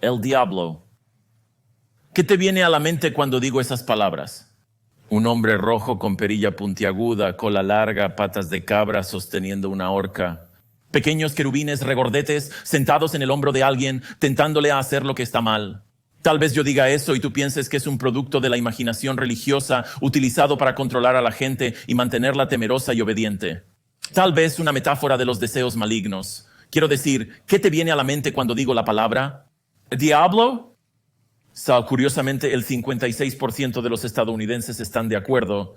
el diablo. ¿Qué te viene a la mente cuando digo esas palabras? Un hombre rojo con perilla puntiaguda, cola larga, patas de cabra sosteniendo una horca. Pequeños querubines regordetes sentados en el hombro de alguien, tentándole a hacer lo que está mal. Tal vez yo diga eso y tú pienses que es un producto de la imaginación religiosa utilizado para controlar a la gente y mantenerla temerosa y obediente. Tal vez una metáfora de los deseos malignos. Quiero decir, ¿qué te viene a la mente cuando digo la palabra diablo? Curiosamente, el 56% de los estadounidenses están de acuerdo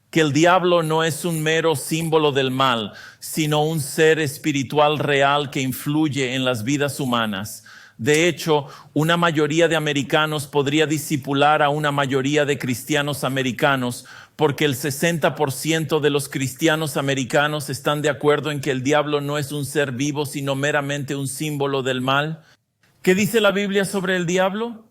que el diablo no es un mero símbolo del mal, sino un ser espiritual real que influye en las vidas humanas. De hecho, una mayoría de americanos podría discipular a una mayoría de cristianos americanos, porque el 60% de los cristianos americanos están de acuerdo en que el diablo no es un ser vivo, sino meramente un símbolo del mal. ¿Qué dice la Biblia sobre el diablo?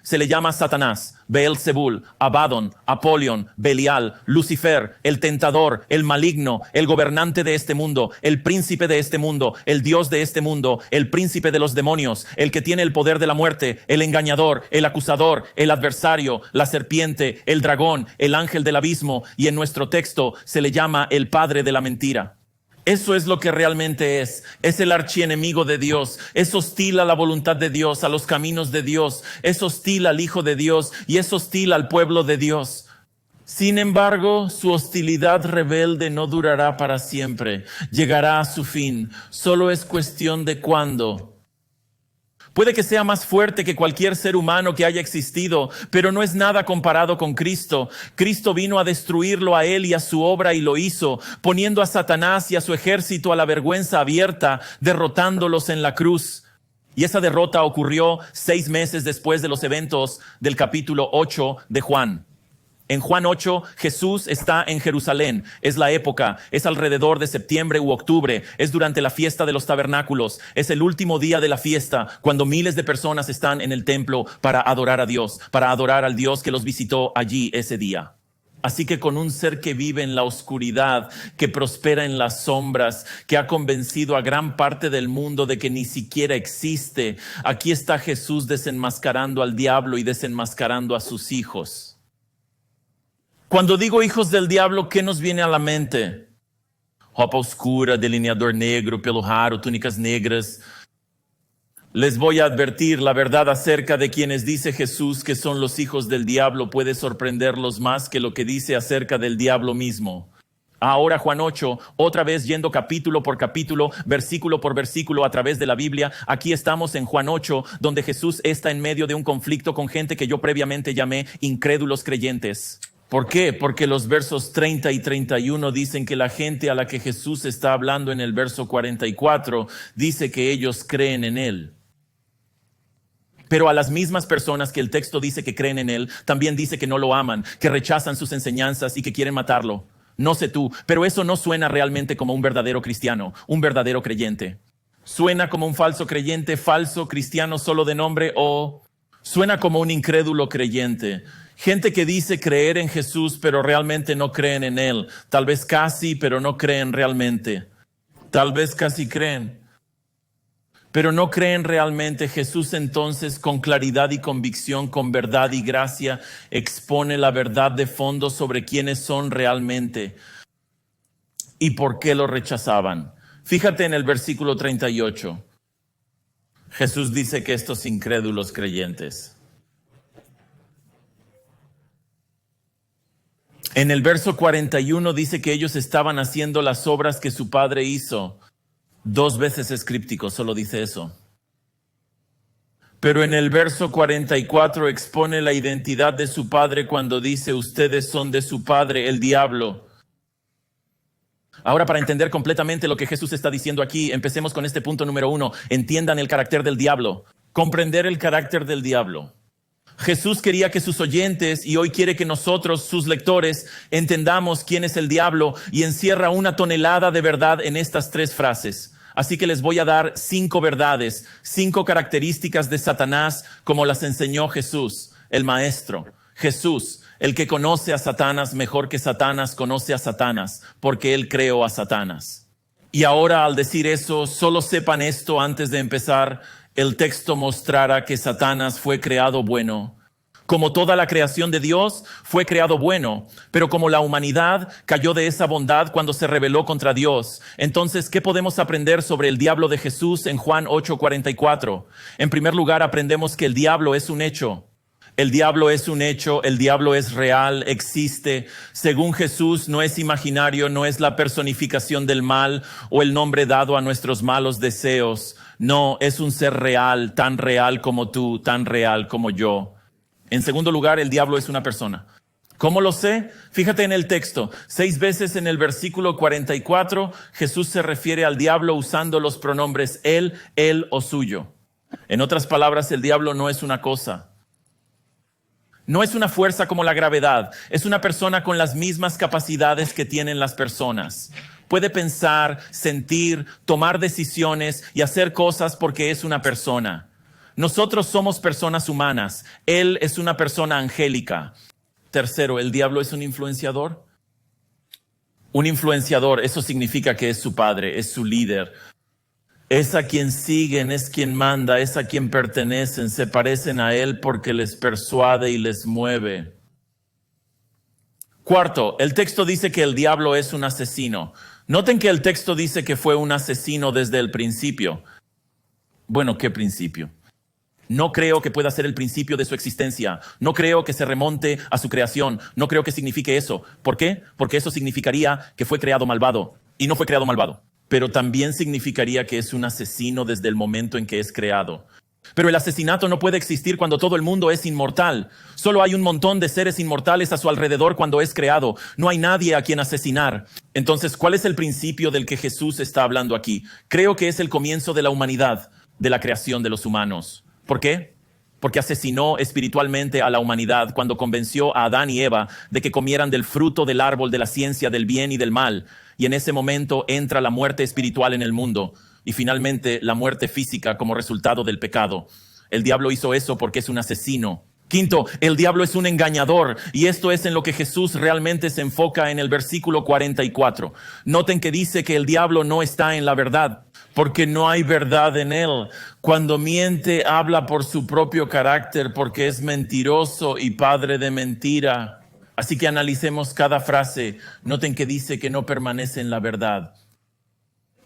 Se le llama Satanás, Beelzebul, Abadón, Apolión, Belial, Lucifer, el tentador, el maligno, el gobernante de este mundo, el príncipe de este mundo, el Dios de este mundo, el príncipe de los demonios, el que tiene el poder de la muerte, el engañador, el acusador, el adversario, la serpiente, el dragón, el ángel del abismo, y en nuestro texto se le llama el padre de la mentira. Eso es lo que realmente es el archienemigo de Dios, es hostil a la voluntad de Dios, a los caminos de Dios, es hostil al Hijo de Dios y es hostil al pueblo de Dios. Sin embargo, su hostilidad rebelde no durará para siempre, llegará a su fin, solo es cuestión de cuándo. Puede que sea más fuerte que cualquier ser humano que haya existido, pero no es nada comparado con Cristo. Cristo vino a destruirlo a él y a su obra y lo hizo, poniendo a Satanás y a su ejército a la vergüenza abierta, derrotándolos en la cruz. Y esa derrota ocurrió 6 meses después de los eventos del capítulo 8 de Juan. En Juan 8, Jesús está en Jerusalén. Es la época, es alrededor de septiembre u octubre, es durante la fiesta de los tabernáculos, es el último día de la fiesta, cuando miles de personas están en el templo para adorar a Dios, para adorar al Dios que los visitó allí ese día. Así que con un ser que vive en la oscuridad, que prospera en las sombras, que ha convencido a gran parte del mundo de que ni siquiera existe, aquí está Jesús desenmascarando al diablo y desenmascarando a sus hijos. Cuando digo hijos del diablo, ¿qué nos viene a la mente? Ropa oscura, delineador negro, pelo raro, túnicas negras. Les voy a advertir, la verdad acerca de quienes dice Jesús que son los hijos del diablo puede sorprenderlos más que lo que dice acerca del diablo mismo. Ahora Juan 8, otra vez yendo capítulo por capítulo, versículo por versículo a través de la Biblia. Aquí estamos en Juan 8, donde Jesús está en medio de un conflicto con gente que yo previamente llamé incrédulos creyentes. ¿Por qué? Porque los versos 30 y 31 dicen que la gente a la que Jesús está hablando en el verso 44 dice que ellos creen en Él. Pero a las mismas personas que el texto dice que creen en Él, también dice que no lo aman, que rechazan sus enseñanzas y que quieren matarlo. No sé tú, pero eso no suena realmente como un verdadero cristiano, un verdadero creyente. Suena como un falso creyente, falso cristiano solo de nombre, o suena como un incrédulo creyente. Gente que dice creer en Jesús, pero realmente no creen en Él. Tal vez casi, pero no creen realmente. Tal vez casi creen, pero no creen realmente. Jesús entonces, con claridad y convicción, con verdad y gracia, expone la verdad de fondo sobre quiénes son realmente y por qué lo rechazaban. Fíjate en el versículo 38. Jesús dice que estos incrédulos creyentes. En el verso 41 dice que ellos estaban haciendo las obras que su padre hizo. 2 veces es críptico, solo dice eso. Pero en el verso 44 expone la identidad de su padre cuando dice: ustedes son de su padre, el diablo. Ahora, para entender completamente lo que Jesús está diciendo aquí, empecemos con este punto número 1. Entiendan el carácter del diablo. Comprender el carácter del diablo. Jesús quería que sus oyentes, y hoy quiere que nosotros, sus lectores, entendamos quién es el diablo, y encierra una tonelada de verdad en estas 3 frases. Así que les voy a dar 5 verdades, 5 características de Satanás como las enseñó Jesús, el maestro. Jesús, el que conoce a Satanás mejor que Satanás conoce a Satanás, porque él creó a Satanás. Y ahora, al decir eso, solo sepan esto antes de empezar: el texto mostrara que Satanás fue creado bueno. Como toda la creación de Dios, fue creado bueno, pero como la humanidad cayó de esa bondad cuando se rebeló contra Dios. Entonces, ¿qué podemos aprender sobre el diablo de Jesús en Juan 8:44? En primer lugar, aprendemos que el diablo es un hecho. El diablo es un hecho, el diablo es real, existe. Según Jesús, no es imaginario, no es la personificación del mal o el nombre dado a nuestros malos deseos. No, es un ser real, tan real como tú, tan real como yo. En segundo lugar, el diablo es una persona. ¿Cómo lo sé? Fíjate en el texto. 6 veces en el versículo 44, Jesús se refiere al diablo usando los pronombres él o suyo. En otras palabras, el diablo no es una cosa. No es una fuerza como la gravedad. Es una persona con las mismas capacidades que tienen las personas. Puede pensar, sentir, tomar decisiones y hacer cosas porque es una persona. Nosotros somos personas humanas. Él es una persona angélica. Tercero, ¿el diablo es un influenciador? Un influenciador, eso significa que es su padre, es su líder. Es a quien siguen, es quien manda, es a quien pertenecen, se parecen a él porque les persuade y les mueve. Cuarto, el texto dice que el diablo es un asesino. Noten que el texto dice que fue un asesino desde el principio. Bueno, ¿qué principio? No creo que pueda ser el principio de su existencia. No creo que se remonte a su creación. No creo que signifique eso. ¿Por qué? Porque eso significaría que fue creado malvado. Y no fue creado malvado. Pero también significaría que es un asesino desde el momento en que es creado. Pero el asesinato no puede existir cuando todo el mundo es inmortal. Solo hay un montón de seres inmortales a su alrededor cuando es creado. No hay nadie a quien asesinar. Entonces, ¿cuál es el principio del que Jesús está hablando aquí? Creo que es el comienzo de la humanidad, de la creación de los humanos. ¿Por qué? Porque asesinó espiritualmente a la humanidad cuando convenció a Adán y Eva de que comieran del fruto del árbol de la ciencia del bien y del mal. Y en ese momento entra la muerte espiritual en el mundo y finalmente la muerte física como resultado del pecado. El diablo hizo eso porque es un asesino. Quinto, el diablo es un engañador y esto es en lo que Jesús realmente se enfoca en el versículo 44. Noten que dice que el diablo no está en la verdad porque no hay verdad en él. Cuando miente, habla por su propio carácter porque es mentiroso y padre de mentira. Así que analicemos cada frase. Noten que dice que no permanece en la verdad.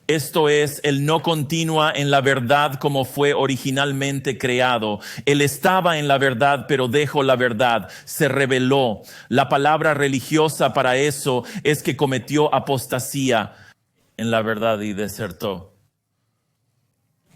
Esto es, él no continúa en la verdad como fue originalmente creado. Él estaba en la verdad, pero dejó la verdad, se rebeló. La palabra religiosa para eso es que cometió apostasía en la verdad y desertó.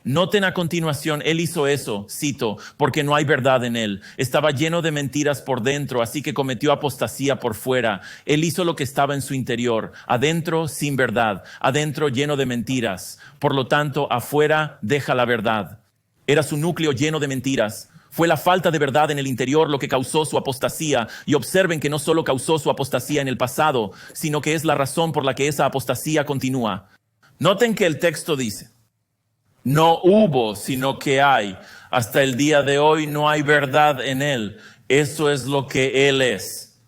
Noten a continuación, él hizo eso, cito, porque no hay verdad en él. Estaba lleno de mentiras por dentro, así que cometió apostasía por fuera. Él hizo lo que estaba en su interior, adentro sin verdad, adentro lleno de mentiras. Por lo tanto, afuera deja la verdad. Era su núcleo lleno de mentiras. Fue la falta de verdad en el interior lo que causó su apostasía. Y observen que no solo causó su apostasía en el pasado, sino que es la razón por la que esa apostasía continúa. Noten que el texto dice, no hubo, sino que hay. Hasta el día de hoy no hay verdad en él. Eso es lo que él es.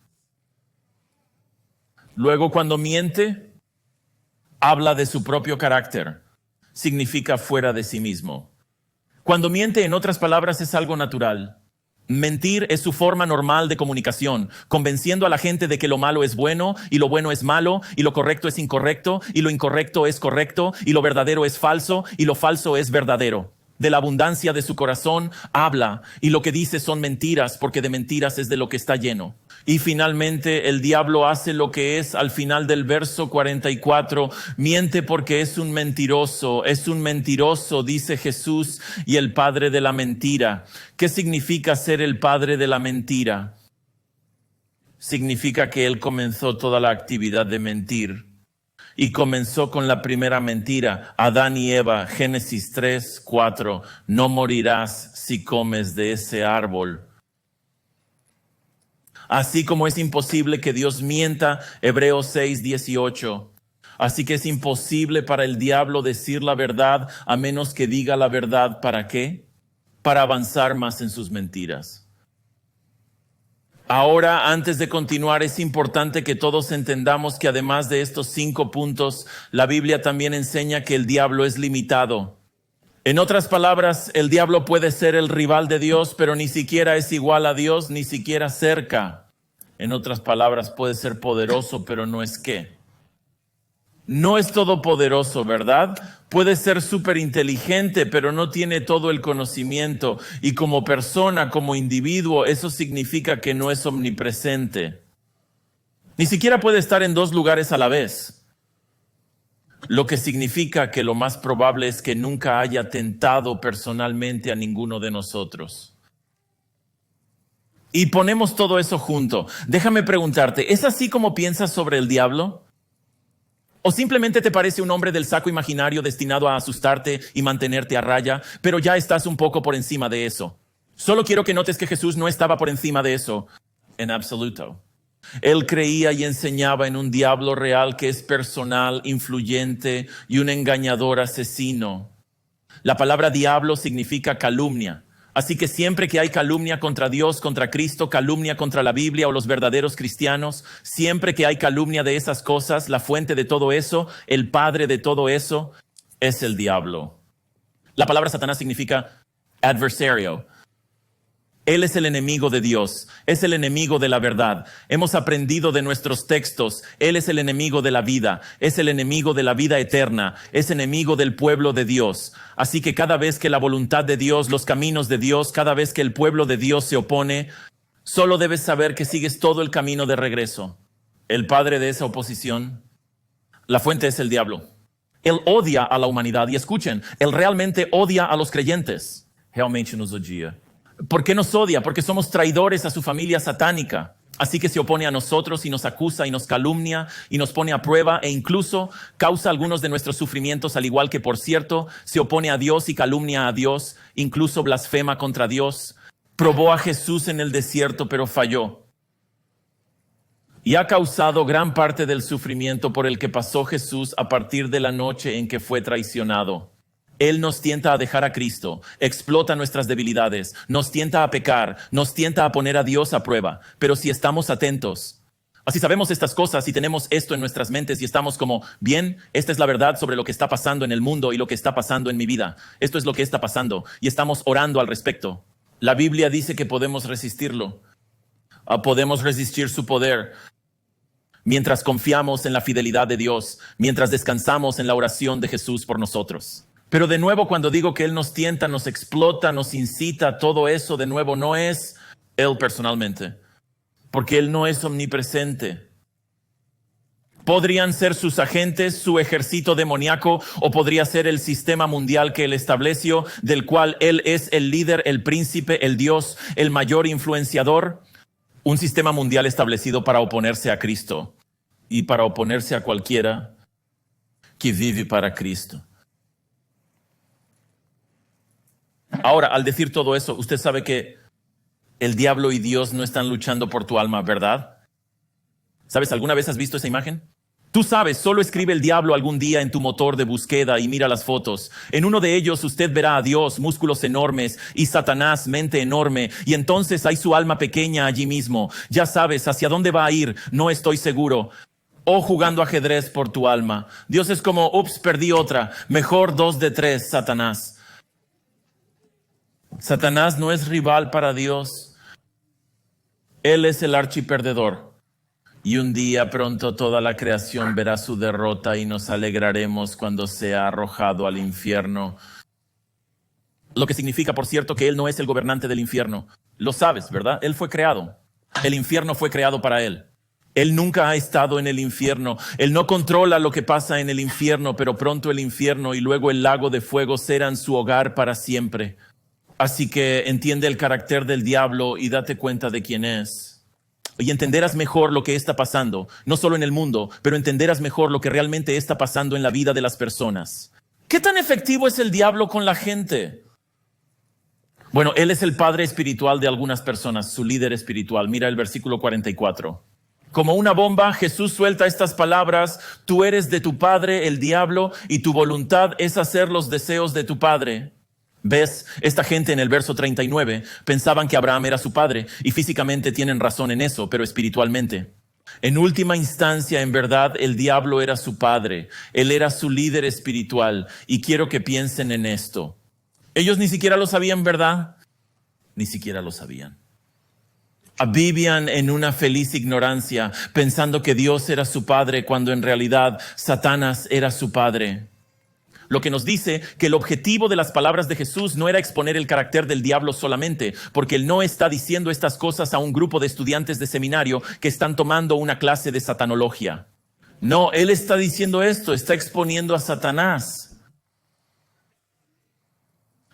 Luego, cuando miente, habla de su propio carácter. Significa fuera de sí mismo. Cuando miente, en otras palabras, es algo natural. Mentir es su forma normal de comunicación, convenciendo a la gente de que lo malo es bueno y lo bueno es malo y lo correcto es incorrecto y lo incorrecto es correcto y lo verdadero es falso y lo falso es verdadero. De la abundancia de su corazón habla y lo que dice son mentiras porque de mentiras es de lo que está lleno. Y finalmente el diablo hace lo que es al final del verso 44, miente porque es un mentiroso, dice Jesús, y el padre de la mentira. ¿Qué significa ser el padre de la mentira? Significa que él comenzó toda la actividad de mentir. Y comenzó con la primera mentira, Adán y Eva, Génesis 3:4, no morirás si comes de ese árbol. Así como es imposible que Dios mienta, Hebreos 6:18. Así que es imposible para el diablo decir la verdad a menos que diga la verdad. ¿Para qué? Para avanzar más en sus mentiras. Ahora, antes de continuar, es importante que todos entendamos que además de estos 5 puntos, la Biblia también enseña que el diablo es limitado. En otras palabras, el diablo puede ser el rival de Dios, pero ni siquiera es igual a Dios, ni siquiera cerca. En otras palabras, puede ser poderoso, pero no es qué. No es todopoderoso, ¿verdad? Puede ser súper inteligente, pero no tiene todo el conocimiento. Y como persona, como individuo, eso significa que no es omnipresente. Ni siquiera puede estar en dos lugares a la vez. Lo que significa que lo más probable es que nunca haya tentado personalmente a ninguno de nosotros. Y ponemos todo eso junto. Déjame preguntarte, ¿es así como piensas sobre el diablo? ¿O simplemente te parece un hombre del saco imaginario destinado a asustarte y mantenerte a raya, pero ya estás un poco por encima de eso? Solo quiero que notes que Jesús no estaba por encima de eso en absoluto. Él creía y enseñaba en un diablo real que es personal, influyente y un engañador asesino. La palabra diablo significa calumnia. Así que siempre que hay calumnia contra Dios, contra Cristo, calumnia contra la Biblia o los verdaderos cristianos, siempre que hay calumnia de esas cosas, la fuente de todo eso, el padre de todo eso, es el diablo. La palabra Satanás significa adversario. Él es el enemigo de Dios, es el enemigo de la verdad. Hemos aprendido de nuestros textos, Él es el enemigo de la vida, es el enemigo de la vida eterna, es enemigo del pueblo de Dios. Así que cada vez que la voluntad de Dios, los caminos de Dios, cada vez que el pueblo de Dios se opone, solo debes saber que sigues todo el camino de regreso. El padre de esa oposición, la fuente es el diablo. Él odia a la humanidad y escuchen, Él realmente odia a los creyentes. Realmente nos odia. ¿Por qué nos odia? Porque somos traidores a su familia satánica. Así que se opone a nosotros y nos acusa y nos calumnia y nos pone a prueba e incluso causa algunos de nuestros sufrimientos, al igual que, por cierto, se opone a Dios y calumnia a Dios, incluso blasfema contra Dios. Probó a Jesús en el desierto, pero falló. Y ha causado gran parte del sufrimiento por el que pasó Jesús a partir de la noche en que fue traicionado. Él nos tienta a dejar a Cristo, explota nuestras debilidades, nos tienta a pecar, nos tienta a poner a Dios a prueba. Pero si estamos atentos, así sabemos estas cosas y tenemos esto en nuestras mentes y estamos como, bien, esta es la verdad sobre lo que está pasando en el mundo y lo que está pasando en mi vida. Esto es lo que está pasando y estamos orando al respecto. La Biblia dice que podemos resistirlo, podemos resistir su poder. Mientras confiamos en la fidelidad de Dios, mientras descansamos en la oración de Jesús por nosotros. Pero de nuevo, cuando digo que Él nos tienta, nos explota, nos incita, todo eso de nuevo no es Él personalmente, porque Él no es omnipresente. Podrían ser sus agentes, su ejército demoníaco, o podría ser el sistema mundial que Él estableció, del cual Él es el líder, el príncipe, el Dios, el mayor influenciador. Un sistema mundial establecido para oponerse a Cristo y para oponerse a cualquiera que vive para Cristo. Ahora, al decir todo eso, usted sabe que el diablo y Dios no están luchando por tu alma, ¿verdad? ¿Sabes? ¿Alguna vez has visto esa imagen? Tú sabes, solo escribe el diablo algún día en tu motor de búsqueda y mira las fotos. En uno de ellos usted verá a Dios, músculos enormes, y Satanás, mente enorme, y entonces hay su alma pequeña allí mismo. Ya sabes, ¿hacia dónde va a ir? No estoy seguro. O jugando ajedrez por tu alma. Dios es como, ups, perdí otra. Mejor 2 de 3, Satanás. Satanás no es rival para Dios. Él es el archiperdedor. Y un día pronto toda la creación verá su derrota y nos alegraremos cuando sea arrojado al infierno. Lo que significa, por cierto, que Él no es el gobernante del infierno. Lo sabes, ¿verdad? Él fue creado. El infierno fue creado para Él. Él nunca ha estado en el infierno. Él no controla lo que pasa en el infierno, pero pronto el infierno y luego el lago de fuego serán su hogar para siempre. Así que entiende el carácter del diablo y date cuenta de quién es. Y entenderás mejor lo que está pasando, no solo en el mundo, pero entenderás mejor lo que realmente está pasando en la vida de las personas. ¿Qué tan efectivo es el diablo con la gente? Bueno, él es el padre espiritual de algunas personas, su líder espiritual. Mira el versículo 44. Como una bomba, Jesús suelta estas palabras: tú eres de tu padre, el diablo, y tu voluntad es hacer los deseos de tu padre. ¿Ves? Esta gente en el verso 39 pensaban que Abraham era su padre y físicamente tienen razón en eso, pero espiritualmente. En última instancia, en verdad, el diablo era su padre. Él era su líder espiritual y quiero que piensen en esto. Ellos ni siquiera lo sabían, ¿verdad? Ni siquiera lo sabían. Vivían en una feliz ignorancia, pensando que Dios era su padre, cuando en realidad Satanás era su padre. Lo que nos dice que el objetivo de las palabras de Jesús no era exponer el carácter del diablo solamente, porque Él no está diciendo estas cosas a un grupo de estudiantes de seminario que están tomando una clase de satanología. No, Él está diciendo esto, está exponiendo a Satanás.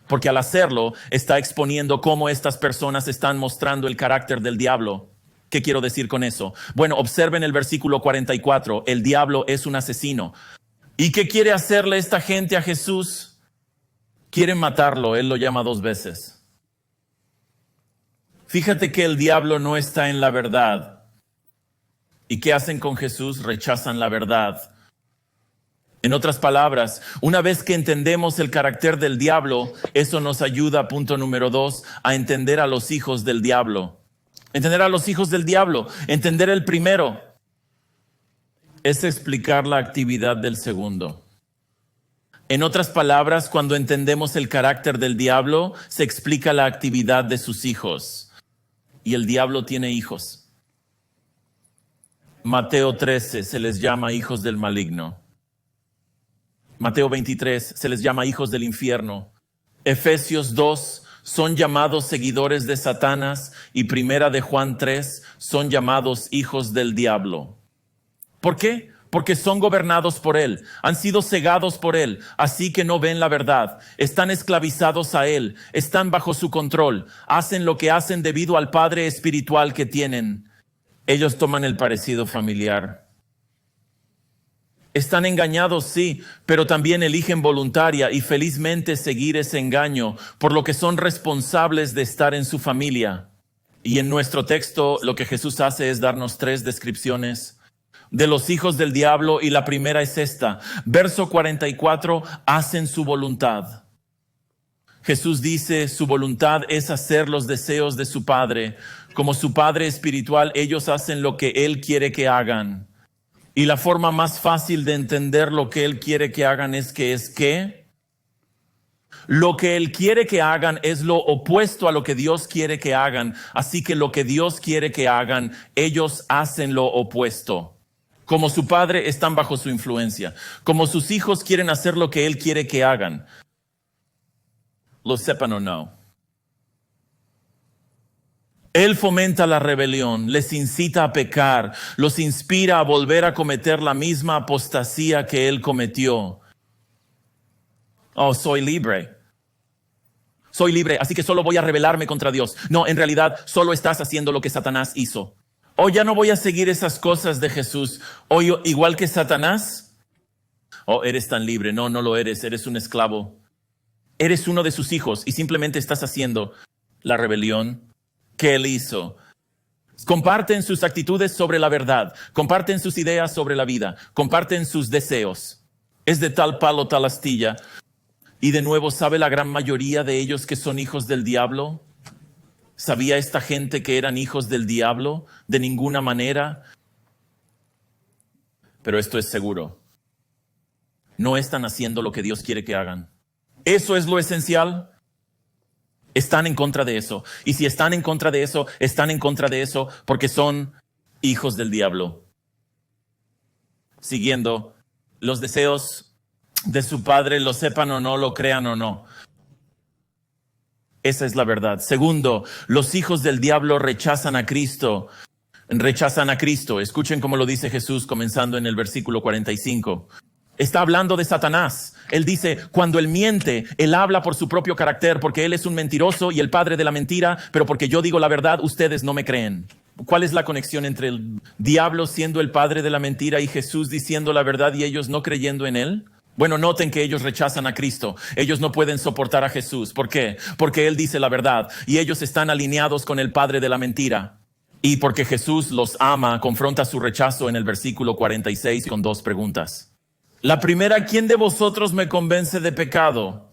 Porque al hacerlo, está exponiendo cómo estas personas están mostrando el carácter del diablo. ¿Qué quiero decir con eso? Bueno, observen el versículo 44. El diablo es un asesino. ¿Y qué quiere hacerle esta gente a Jesús? Quieren matarlo. Él lo llama 2 veces. Fíjate que el diablo no está en la verdad. ¿Y qué hacen con Jesús? Rechazan la verdad. En otras palabras, una vez que entendemos el carácter del diablo, eso nos ayuda, punto número 2, a entender a los hijos del diablo. Entender a los hijos del diablo. Entender el primero es explicar la actividad del segundo. En otras palabras, cuando entendemos el carácter del diablo, se explica la actividad de sus hijos. Y el diablo tiene hijos. Mateo 13 se les llama hijos del maligno. Mateo 23 se les llama hijos del infierno. Efesios 2 son llamados seguidores de Satanás y Primera de Juan 3 son llamados hijos del diablo. ¿Por qué? Porque son gobernados por él, han sido cegados por él, así que no ven la verdad, están esclavizados a él, están bajo su control, hacen lo que hacen debido al padre espiritual que tienen. Ellos toman el parecido familiar. Están engañados, sí, pero también eligen voluntaria y felizmente seguir ese engaño, por lo que son responsables de estar en su familia. Y en nuestro texto lo que Jesús hace es darnos 3 descripciones de los hijos del diablo, y la primera es esta. Verso 44, hacen su voluntad. Jesús dice, su voluntad es hacer los deseos de su Padre. Como su Padre espiritual, ellos hacen lo que Él quiere que hagan. Y la forma más fácil de entender lo que Él quiere que hagan es que lo que Él quiere que hagan es lo opuesto a lo que Dios quiere que hagan. Así que lo que Dios quiere que hagan, ellos hacen lo opuesto. Como su Padre, están bajo su influencia. Como sus hijos quieren hacer lo que Él quiere que hagan, lo sepan o no. Él fomenta la rebelión, les incita a pecar, los inspira a volver a cometer la misma apostasía que Él cometió. Oh, soy libre. Soy libre, así que solo voy a rebelarme contra Dios. No, en realidad, solo estás haciendo lo que Satanás hizo. Oh, ya no voy a seguir esas cosas de Jesús. Oh, igual que Satanás. Oh, eres tan libre. No, no lo eres. Eres un esclavo. Eres uno de sus hijos y simplemente estás haciendo la rebelión que Él hizo. Comparten sus actitudes sobre la verdad. Comparten sus ideas sobre la vida. Comparten sus deseos. Es de tal palo, tal astilla. Y de nuevo, ¿sabe la gran mayoría de ellos que son hijos del diablo? ¿Sabía esta gente que eran hijos del diablo? De ninguna manera. Pero esto es seguro. No están haciendo lo que Dios quiere que hagan. Eso es lo esencial. Están en contra de eso. Y si están en contra de eso, están en contra de eso porque son hijos del diablo. Siguiendo los deseos de su padre, lo sepan o no, lo crean o no. Esa es la verdad. Segundo, los hijos del diablo rechazan a Cristo. Rechazan a Cristo. Escuchen cómo lo dice Jesús comenzando en el versículo 45. Está hablando de Satanás. Él dice, cuando él miente, él habla por su propio carácter, porque él es un mentiroso y el padre de la mentira, pero porque yo digo la verdad, ustedes no me creen. ¿Cuál es la conexión entre el diablo siendo el padre de la mentira y Jesús diciendo la verdad y ellos no creyendo en él? Bueno, noten que ellos rechazan a Cristo. Ellos no pueden soportar a Jesús. ¿Por qué? Porque Él dice la verdad y ellos están alineados con el padre de la mentira. Y porque Jesús los ama, confronta su rechazo en el versículo 46 con 2 preguntas. La primera, ¿quién de vosotros me convence de pecado?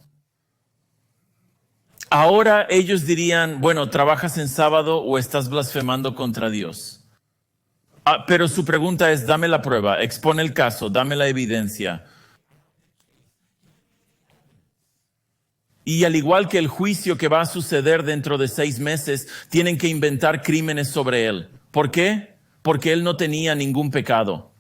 Ahora ellos dirían, bueno, ¿trabajas en sábado o estás blasfemando contra Dios? Pero su pregunta es, dame la prueba, expone el caso, dame la evidencia. Y al igual que el juicio que va a suceder dentro de 6 meses, tienen que inventar crímenes sobre él. ¿Por qué? Porque él no tenía ningún pecado.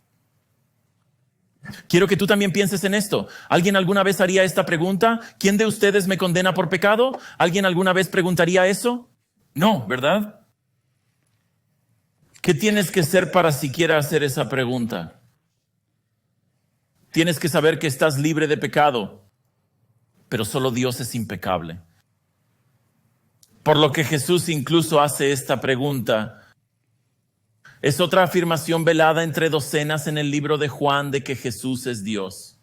Quiero que tú también pienses en esto. ¿Alguien alguna vez haría esta pregunta? ¿Quién de ustedes me condena por pecado? ¿Alguien alguna vez preguntaría eso? No, ¿verdad? ¿Qué tienes que ser para siquiera hacer esa pregunta? Tienes que saber que estás libre de pecado, pero solo Dios es impecable. Por lo que Jesús incluso hace esta pregunta. Es otra afirmación velada entre docenas en el libro de Juan de que Jesús es Dios.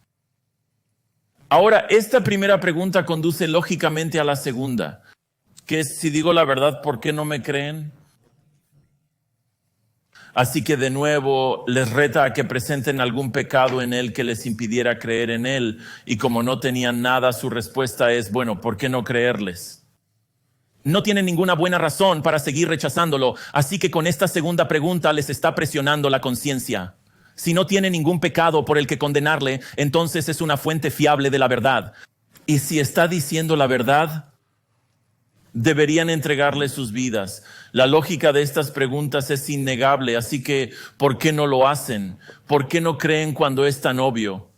Ahora, esta primera pregunta conduce lógicamente a la segunda, que es, si digo la verdad, ¿por qué no me creen? Así que de nuevo les reta a que presenten algún pecado en él que les impidiera creer en él. Y como no tenían nada, su respuesta es, bueno, ¿por qué no creerles? No tienen ninguna buena razón para seguir rechazándolo, así que con esta segunda pregunta les está presionando la conciencia. Si no tiene ningún pecado por el que condenarle, entonces es una fuente fiable de la verdad. Y si está diciendo la verdad, deberían entregarle sus vidas. La lógica de estas preguntas es innegable, así que ¿por qué no lo hacen? ¿Por qué no creen cuando es tan obvio?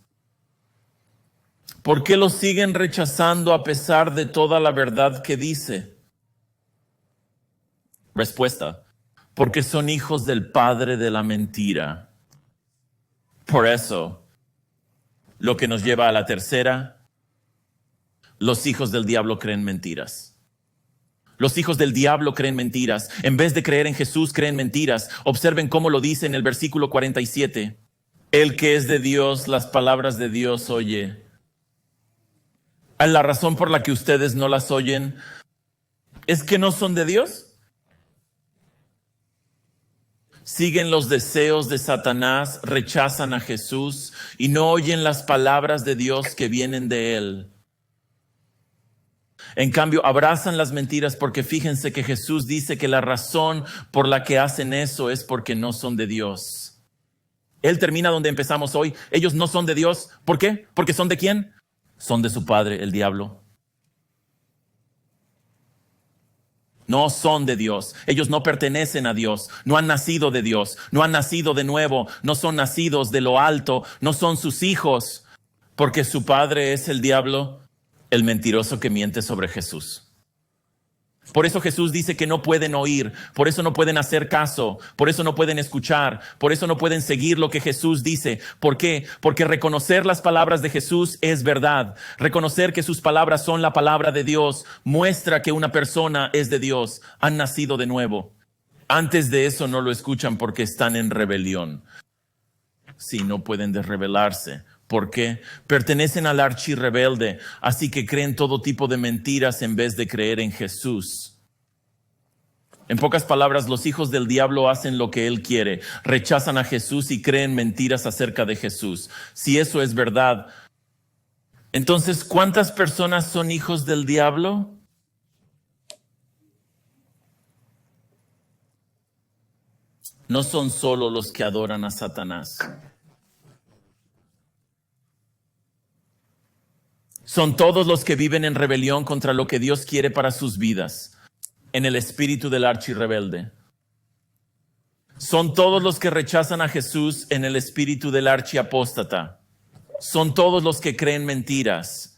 ¿Por qué lo siguen rechazando a pesar de toda la verdad que dice? Respuesta: porque son hijos del padre de la mentira. Por eso, lo que nos lleva a la tercera, los hijos del diablo creen mentiras. Los hijos del diablo creen mentiras. En vez de creer en Jesús, creen mentiras. Observen cómo lo dice en el versículo 47. El que es de Dios, las palabras de Dios oye. La razón por la que ustedes no las oyen es que no son de Dios. Siguen los deseos de Satanás, rechazan a Jesús y no oyen las palabras de Dios que vienen de él. En cambio, abrazan las mentiras porque fíjense que Jesús dice que la razón por la que hacen eso es porque no son de Dios. Él termina donde empezamos hoy. Ellos no son de Dios. ¿Por qué? ¿Porque son de quién? Son de su padre, el diablo. No son de Dios. Ellos no pertenecen a Dios. No han nacido de Dios. No han nacido de nuevo. No son nacidos de lo alto. No son sus hijos. Porque su padre es el diablo, el mentiroso que miente sobre Jesús. Por eso Jesús dice que no pueden oír, por eso no pueden hacer caso, por eso no pueden escuchar, por eso no pueden seguir lo que Jesús dice. ¿Por qué? Porque reconocer las palabras de Jesús es verdad. Reconocer que sus palabras son la palabra de Dios muestra que una persona es de Dios, han nacido de nuevo. Antes de eso no lo escuchan porque están en rebelión. Sí, no pueden desrebelarse. ¿Por qué? Pertenecen al archirrebelde, así que creen todo tipo de mentiras en vez de creer en Jesús. En pocas palabras, los hijos del diablo hacen lo que él quiere, rechazan a Jesús y creen mentiras acerca de Jesús. Si eso es verdad, entonces, ¿cuántas personas son hijos del diablo? No son solo los que adoran a Satanás. Son todos los que viven en rebelión contra lo que Dios quiere para sus vidas, en el espíritu del archirrebelde. Son todos los que rechazan a Jesús en el espíritu del archiapóstata. Son todos los que creen mentiras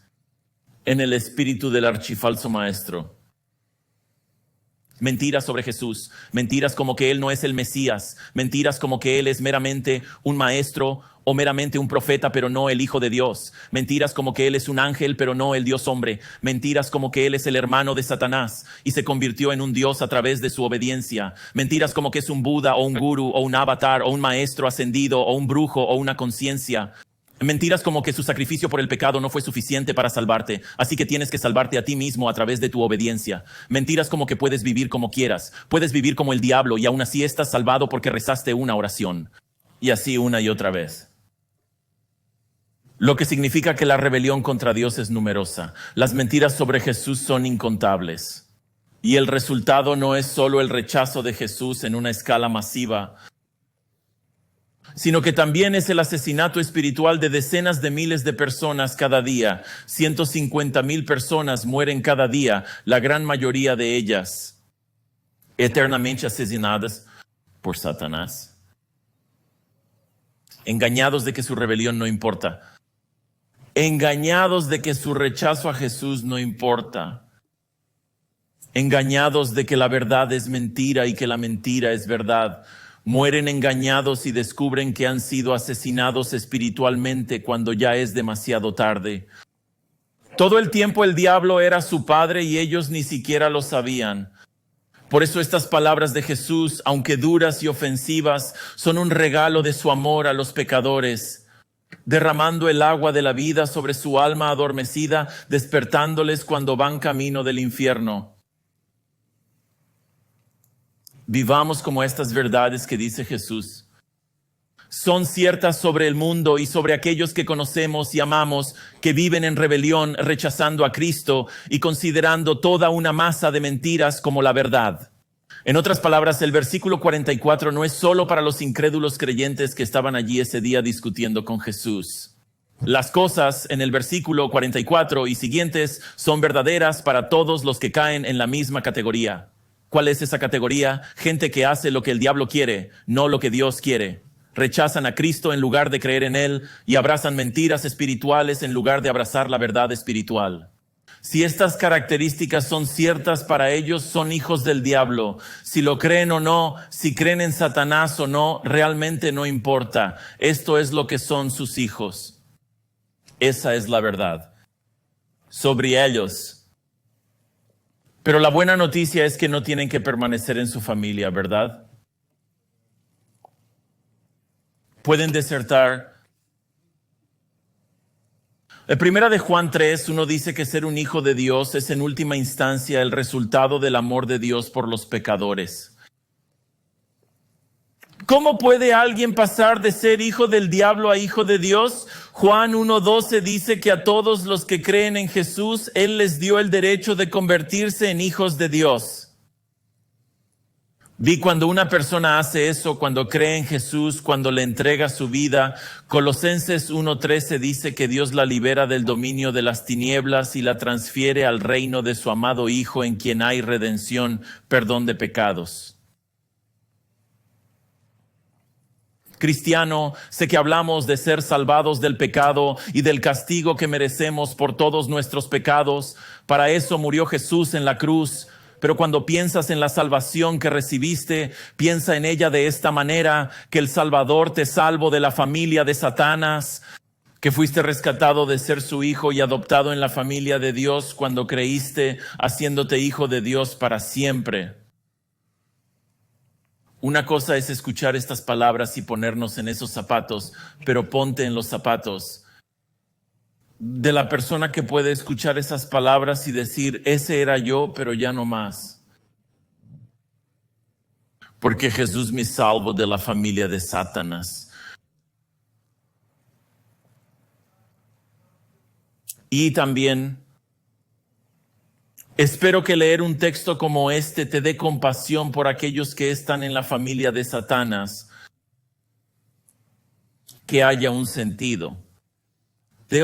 en el espíritu del archifalso maestro. Mentiras sobre Jesús, mentiras como que Él no es el Mesías, mentiras como que Él es meramente un maestro o meramente un profeta, pero no el Hijo de Dios. Mentiras como que Él es un ángel, pero no el Dios hombre. Mentiras como que Él es el hermano de Satanás y se convirtió en un Dios a través de su obediencia. Mentiras como que es un Buda o un gurú o un avatar o un maestro ascendido o un brujo o una conciencia. Mentiras como que su sacrificio por el pecado no fue suficiente para salvarte, así que tienes que salvarte a ti mismo a través de tu obediencia. Mentiras como que puedes vivir como quieras, puedes vivir como el diablo y aún así estás salvado porque rezaste una oración. Y así una y otra vez. Lo que significa que la rebelión contra Dios es numerosa. Las mentiras sobre Jesús son incontables. Y el resultado no es solo el rechazo de Jesús en una escala masiva. sino que también es el asesinato espiritual de decenas de miles de personas cada día. 150,000 personas mueren cada día, la gran mayoría de ellas eternamente asesinadas por Satanás. Engañados de que su rebelión no importa. Engañados de que su rechazo a Jesús no importa. Engañados de que la verdad es mentira y que la mentira es verdad. Mueren engañados y descubren que han sido asesinados espiritualmente cuando ya es demasiado tarde. Todo el tiempo el diablo era su padre y ellos ni siquiera lo sabían. Por eso estas palabras de Jesús, aunque duras y ofensivas, son un regalo de su amor a los pecadores, derramando el agua de la vida sobre su alma adormecida, despertándoles cuando van camino del infierno. Vivamos como estas verdades que dice Jesús. Son ciertas sobre el mundo y sobre aquellos que conocemos y amamos, que viven en rebelión, rechazando a Cristo y considerando toda una masa de mentiras como la verdad. En otras palabras, el versículo 44 no es solo para los incrédulos creyentes que estaban allí ese día discutiendo con Jesús. Las cosas en el versículo 44 y siguientes son verdaderas para todos los que caen en la misma categoría. ¿Cuál es esa categoría? Gente que hace lo que el diablo quiere, no lo que Dios quiere. Rechazan a Cristo en lugar de creer en Él y abrazan mentiras espirituales en lugar de abrazar la verdad espiritual. Si estas características son ciertas para ellos, son hijos del diablo. Si lo creen o no, si creen en Satanás o no, realmente no importa. Esto es lo que son sus hijos. Esa es la verdad sobre ellos. Pero la buena noticia es que no tienen que permanecer en su familia, ¿verdad? Pueden desertar. En primera de Juan 3, uno dice que ser un hijo de Dios es en última instancia el resultado del amor de Dios por los pecadores. ¿Cómo puede alguien pasar de ser hijo del diablo a hijo de Dios? Juan 1:12 dice que a todos los que creen en Jesús, Él les dio el derecho de convertirse en hijos de Dios. Vi cuando una persona hace eso, cuando cree en Jesús, cuando le entrega su vida. Colosenses 1:13 dice que Dios la libera del dominio de las tinieblas y la transfiere al reino de su amado Hijo, en quien hay redención, perdón de pecados. Cristiano, sé que hablamos de ser salvados del pecado y del castigo que merecemos por todos nuestros pecados. Para eso murió Jesús en la cruz. Pero cuando piensas en la salvación que recibiste, piensa en ella de esta manera: que el Salvador te salvó de la familia de Satanás, que fuiste rescatado de ser su hijo y adoptado en la familia de Dios cuando creíste, haciéndote hijo de Dios para siempre. Una cosa es escuchar estas palabras y ponernos en esos zapatos, pero ponte en los zapatos de la persona que puede escuchar esas palabras y decir: ese era yo, pero ya no más. Porque Jesús me salvó de la familia de Satanás. Y también espero que leer un texto como este te dé compasión por aquellos que están en la familia de Satanás, que haya un sentido.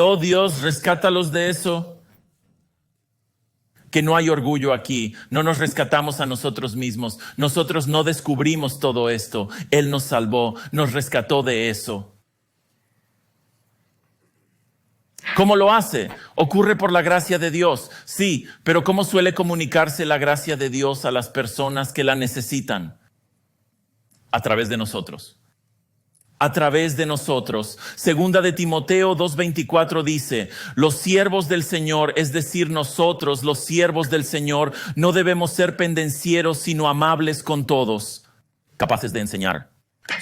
Oh Dios, rescátalos de eso. Que no hay orgullo aquí. No nos rescatamos a nosotros mismos. Nosotros no descubrimos todo esto. Él nos salvó, nos rescató de eso. ¿Cómo lo hace? Ocurre por la gracia de Dios. Sí, pero ¿cómo suele comunicarse la gracia de Dios a las personas que la necesitan? A través de nosotros. A través de nosotros. Segunda de Timoteo 2:24 dice: los siervos del Señor, es decir, nosotros, los siervos del Señor, no debemos ser pendencieros, sino amables con todos, capaces de enseñar,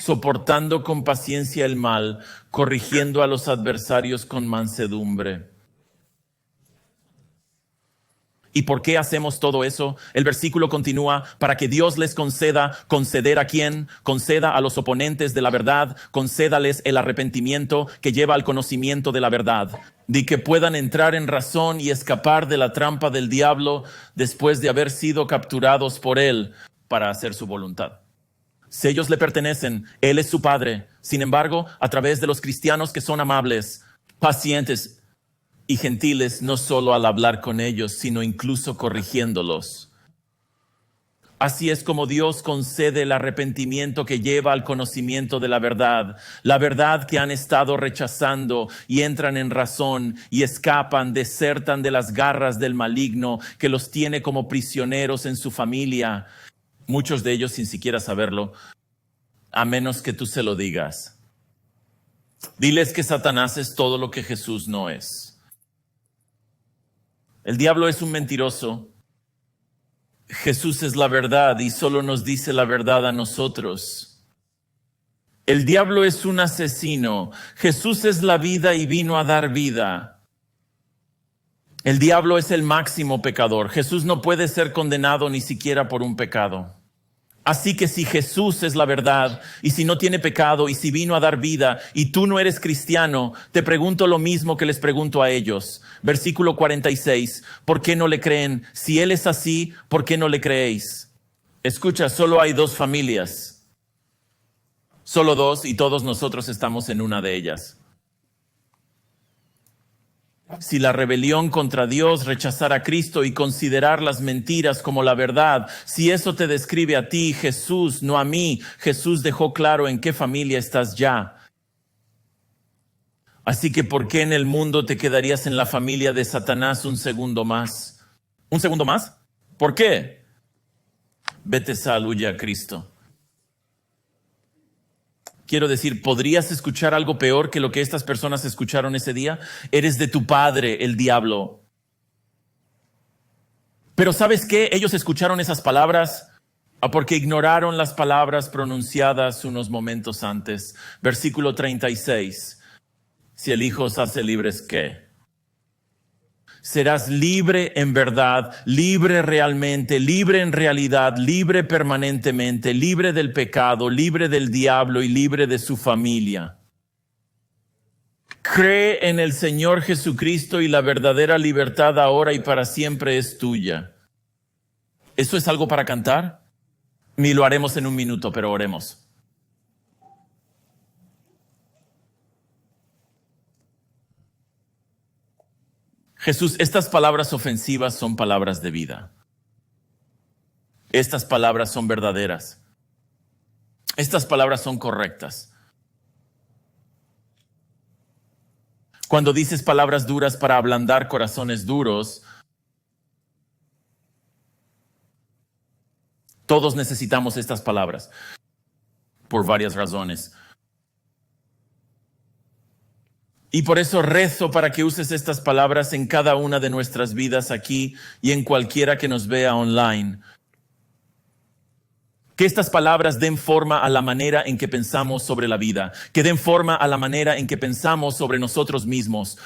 soportando con paciencia el mal, corrigiendo a los adversarios con mansedumbre. ¿Y por qué hacemos todo eso? El versículo continúa: para que Dios les conceda. ¿Conceder a quién? Conceda a los oponentes de la verdad. Concédales el arrepentimiento que lleva al conocimiento de la verdad, de que puedan entrar en razón y escapar de la trampa del diablo después de haber sido capturados por él para hacer su voluntad. Si ellos le pertenecen, Él es su Padre, Sin embargo, a través de los cristianos que son amables, pacientes y gentiles, no solo al hablar con ellos, sino incluso corrigiéndolos. Así es como Dios concede el arrepentimiento que lleva al conocimiento de la verdad que han estado rechazando, y entran en razón y escapan, desertan de las garras del maligno que los tiene como prisioneros en su familia, muchos de ellos sin siquiera saberlo, a menos que tú se lo digas. Diles que Satanás es todo lo que Jesús no es. El diablo es un mentiroso. Jesús es la verdad y solo nos dice la verdad a nosotros. El diablo es un asesino. Jesús es la vida y vino a dar vida. El diablo es el máximo pecador. Jesús no puede ser condenado ni siquiera por un pecado. Así que si Jesús es la verdad, y si no tiene pecado, y si vino a dar vida, y tú no eres cristiano, te pregunto lo mismo que les pregunto a ellos. Versículo 46, ¿por qué no le creen? Si Él es así, ¿por qué no le creéis? Escucha, solo hay dos familias. Solo dos, y todos nosotros estamos en una de ellas. Si la rebelión contra Dios, rechazar a Cristo y considerar las mentiras como la verdad, si eso te describe a ti, Jesús, no a mí, Jesús dejó claro en qué familia estás ya. Así que ¿por qué en el mundo te quedarías en la familia de Satanás un segundo más? ¿Un segundo más? ¿Por qué? Vete, sal, huye a Cristo. Quiero decir, ¿podrías escuchar algo peor que lo que estas personas escucharon ese día? Eres de tu padre, el diablo. Pero ¿sabes qué? Ellos escucharon esas palabras porque ignoraron las palabras pronunciadas unos momentos antes. Versículo 36. Si el Hijo os hace libres, ¿qué? Serás libre en verdad, libre realmente, libre en realidad, libre permanentemente, libre del pecado, libre del diablo y libre de su familia. Cree en el Señor Jesucristo y la verdadera libertad ahora y para siempre es tuya. ¿Eso es algo para cantar? Ni lo haremos en un minuto, pero oremos. Jesús, estas palabras ofensivas son palabras de vida. Estas palabras son verdaderas. Estas palabras son correctas. Cuando dices palabras duras para ablandar corazones duros, todos necesitamos estas palabras por varias razones. Y por eso rezo para que uses estas palabras en cada una de nuestras vidas aquí y en cualquiera que nos vea online. Que estas palabras den forma a la manera en que pensamos sobre la vida, que den forma a la manera en que pensamos sobre nosotros mismos.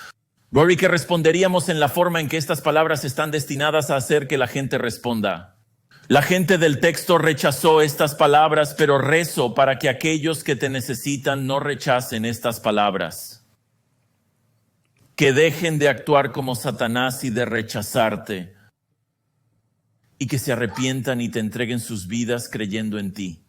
Rory, que responderíamos en la forma en que estas palabras están destinadas a hacer que la gente responda. La gente del texto rechazó estas palabras, pero rezo para que aquellos que te necesitan no rechacen estas palabras. Que dejen de actuar como Satanás y de rechazarte, y que se arrepientan y te entreguen sus vidas creyendo en ti.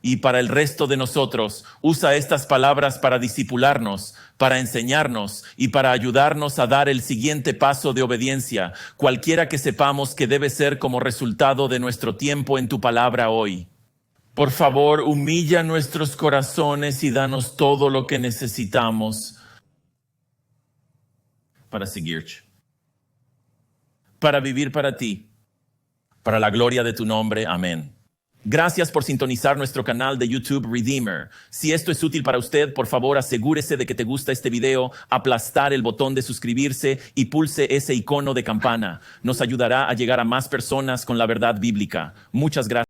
Y para el resto de nosotros, usa estas palabras para discipularnos, para enseñarnos y para ayudarnos a dar el siguiente paso de obediencia, cualquiera que sepamos que debe ser como resultado de nuestro tiempo en tu palabra hoy. Por favor, humilla nuestros corazones y danos todo lo que necesitamos para seguirte, para vivir para ti, para la gloria de tu nombre. Amén. Gracias por sintonizar nuestro canal de YouTube Redeemer. Si esto es útil para usted, por favor asegúrese de que te gusta este video, aplastar el botón de suscribirse y pulse ese icono de campana. Nos ayudará a llegar a más personas con la verdad bíblica. Muchas gracias.